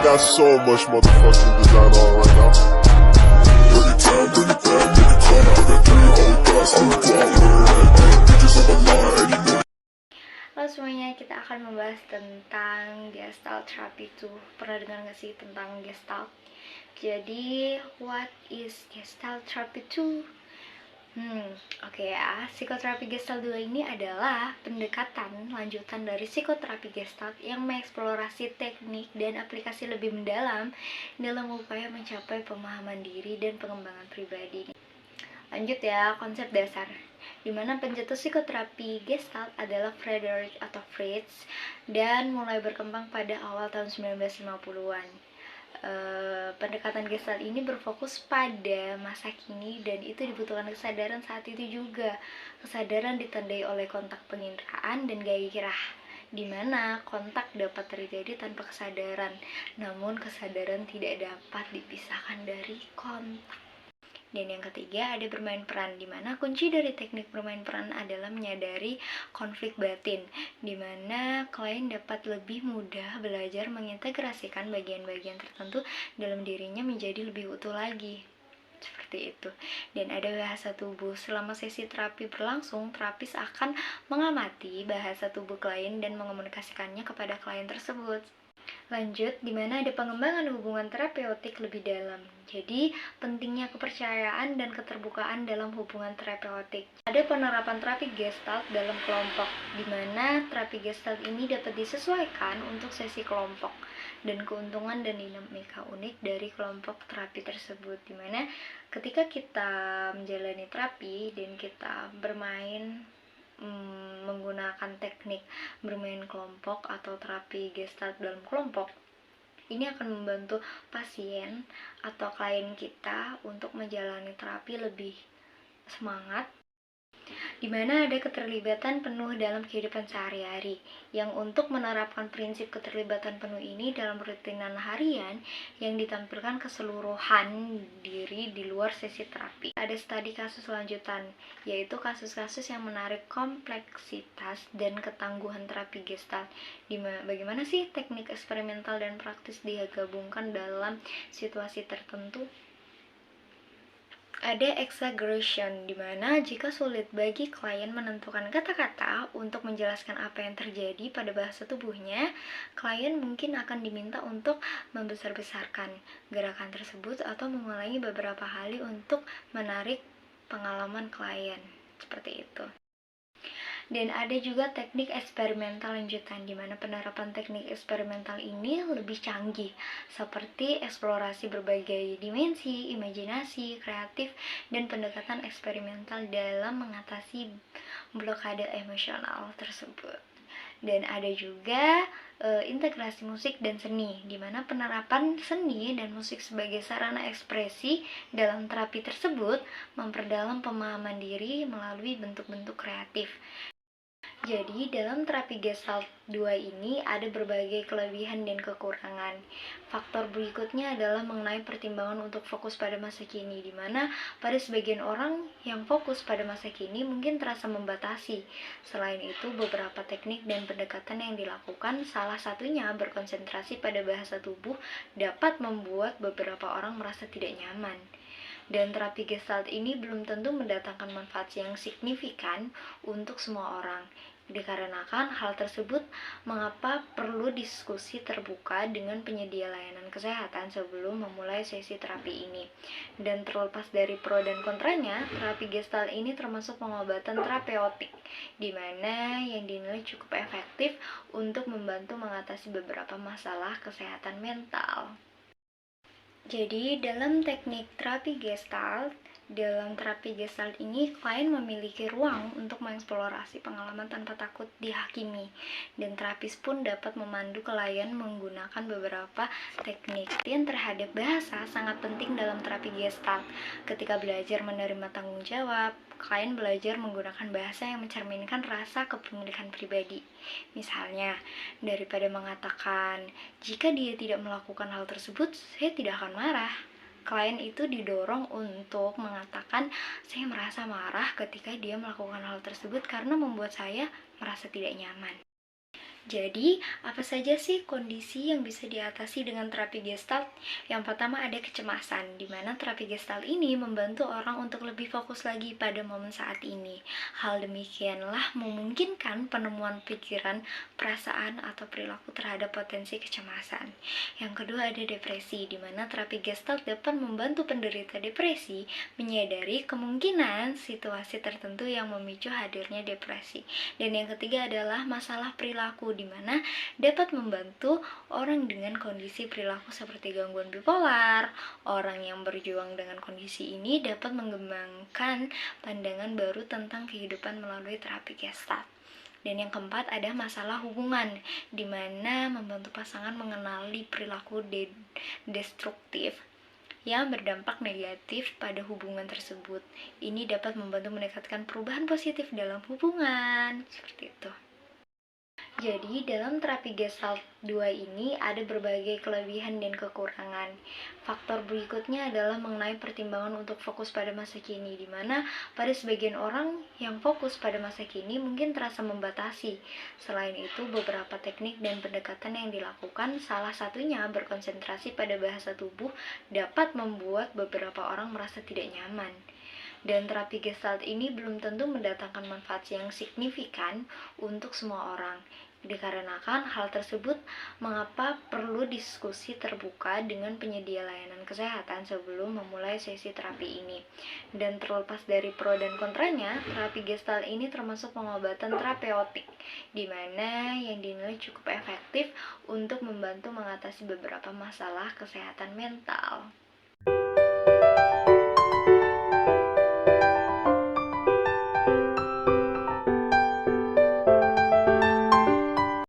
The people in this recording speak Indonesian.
got so much motherfucking design on right now. Bring it down, bring it down, make it clap. I got 3 whole thoughts on the block with her head down. Bitches on my line, and you know. Halo semuanya, kita akan membahas tentang Gestalt Therapy 2. Pernah dengar nggak sih tentang Gestalt? Jadi, what is Gestalt Therapy 2? Oke ya, psikoterapi Gestalt 2 ini adalah pendekatan lanjutan dari psikoterapi Gestalt yang mengeksplorasi teknik dan aplikasi lebih mendalam dalam upaya mencapai pemahaman diri dan pengembangan pribadi. Lanjut ya, konsep dasar di mana pencetus psikoterapi Gestalt adalah Frederick atau Fritz dan mulai berkembang pada awal tahun 1950-an. Pendekatan Gestalt ini berfokus pada masa kini dan itu dibutuhkan kesadaran saat itu juga. Kesadaran ditandai oleh kontak penginderaan dan gairah, di mana kontak dapat terjadi tanpa kesadaran, namun kesadaran tidak dapat dipisahkan dari kontak. Dan yang ketiga ada bermain peran, di mana kunci dari teknik bermain peran adalah menyadari konflik batin, di mana klien dapat lebih mudah belajar mengintegrasikan bagian-bagian tertentu dalam dirinya menjadi lebih utuh lagi. Seperti itu. Dan ada bahasa tubuh. Selama sesi terapi berlangsung, terapis akan mengamati bahasa tubuh klien dan mengomunikasikannya kepada klien tersebut. Lanjut, di mana ada pengembangan hubungan terapeutik lebih dalam. Jadi, pentingnya kepercayaan dan keterbukaan dalam hubungan terapeutik. Ada penerapan terapi Gestalt dalam kelompok, di mana terapi Gestalt ini dapat disesuaikan untuk sesi kelompok dan keuntungan dan dinamika unik dari kelompok terapi tersebut. Di mana ketika kita menjalani terapi dan kita bermain menggunakan teknik bermain kelompok atau terapi Gestalt dalam kelompok, ini akan membantu pasien atau klien kita untuk menjalani terapi lebih semangat, di mana ada keterlibatan penuh dalam kehidupan sehari-hari. Yang untuk menerapkan prinsip keterlibatan penuh ini dalam rutinan harian yang ditampilkan keseluruhan diri di luar sesi terapi. Ada studi kasus lanjutan, yaitu kasus-kasus yang menarik kompleksitas dan ketangguhan terapi Gestalt. Bagaimana sih teknik eksperimental dan praktis digabungkan dalam situasi tertentu? Ada exaggeration, di mana jika sulit bagi klien menentukan kata-kata untuk menjelaskan apa yang terjadi pada bahasa tubuhnya, klien mungkin akan diminta untuk membesar-besarkan gerakan tersebut atau mengulangi beberapa kali untuk menarik pengalaman klien. Seperti itu. Dan ada juga teknik eksperimental lanjutan, di mana penerapan teknik eksperimental ini lebih canggih, seperti eksplorasi berbagai dimensi, imajinasi, kreatif, dan pendekatan eksperimental dalam mengatasi blokade emosional tersebut. Dan ada juga integrasi musik dan seni, di mana penerapan seni dan musik sebagai sarana ekspresi dalam terapi tersebut memperdalam pemahaman diri melalui bentuk-bentuk kreatif. Jadi, dalam terapi Gestalt 2 ini ada berbagai kelebihan dan kekurangan. Faktor berikutnya adalah mengenai pertimbangan untuk fokus pada masa kini, di mana pada sebagian orang yang fokus pada masa kini mungkin terasa membatasi. Selain itu, beberapa teknik dan pendekatan yang dilakukan, salah satunya berkonsentrasi pada bahasa tubuh, dapat membuat beberapa orang merasa tidak nyaman. Dan terapi Gestalt ini belum tentu mendatangkan manfaat yang signifikan untuk semua orang. Dikarenakan hal tersebut, mengapa perlu diskusi terbuka dengan penyedia layanan kesehatan sebelum memulai sesi terapi ini. Dan terlepas dari pro dan kontranya, terapi Gestalt ini termasuk pengobatan terapeutik, di mana yang dinilai cukup efektif untuk membantu mengatasi beberapa masalah kesehatan mental. Jadi, dalam terapi Gestalt ini, klien memiliki ruang untuk mengeksplorasi pengalaman tanpa takut dihakimi, dan terapis pun dapat memandu klien menggunakan beberapa teknik. Perhatian terhadap bahasa sangat penting dalam terapi Gestalt. Ketika belajar menerima tanggung jawab, klien belajar menggunakan bahasa yang mencerminkan rasa kepemilikan pribadi. Misalnya, daripada mengatakan, jika dia tidak melakukan hal tersebut, saya tidak akan marah. Klien itu didorong untuk mengatakan, saya merasa marah ketika dia melakukan hal tersebut karena membuat saya merasa tidak nyaman. Jadi, apa saja sih kondisi yang bisa diatasi dengan terapi Gestalt? Yang pertama ada kecemasan, di mana terapi Gestalt ini membantu orang untuk lebih fokus lagi pada momen saat ini. Hal demikianlah memungkinkan penemuan pikiran, perasaan, atau perilaku terhadap potensi kecemasan. Yang kedua ada depresi, di mana terapi Gestalt dapat membantu penderita depresi menyadari kemungkinan situasi tertentu yang memicu hadirnya depresi. Dan yang ketiga adalah masalah perilaku, di mana dapat membantu orang dengan kondisi perilaku seperti gangguan bipolar. Orang yang berjuang dengan kondisi ini dapat mengembangkan pandangan baru tentang kehidupan melalui terapi Gestalt. Dan yang keempat ada masalah hubungan, di mana membantu pasangan mengenali perilaku destruktif yang berdampak negatif pada hubungan tersebut. Ini dapat membantu meningkatkan perubahan positif dalam hubungan. Seperti itu. Jadi, dalam terapi Gestalt 2 ini ada berbagai kelebihan dan kekurangan. Faktor berikutnya adalah mengenai pertimbangan untuk fokus pada masa kini, di mana pada sebagian orang yang fokus pada masa kini mungkin terasa membatasi. Selain itu, beberapa teknik dan pendekatan yang dilakukan, salah satunya berkonsentrasi pada bahasa tubuh, dapat membuat beberapa orang merasa tidak nyaman. Dan terapi Gestalt ini belum tentu mendatangkan manfaat yang signifikan untuk semua orang. Dikarenakan hal tersebut, mengapa perlu diskusi terbuka dengan penyedia layanan kesehatan sebelum memulai sesi terapi ini. Dan terlepas dari pro dan kontranya, terapi Gestalt ini termasuk pengobatan terapeutik, di mana yang dinilai cukup efektif untuk membantu mengatasi beberapa masalah kesehatan mental.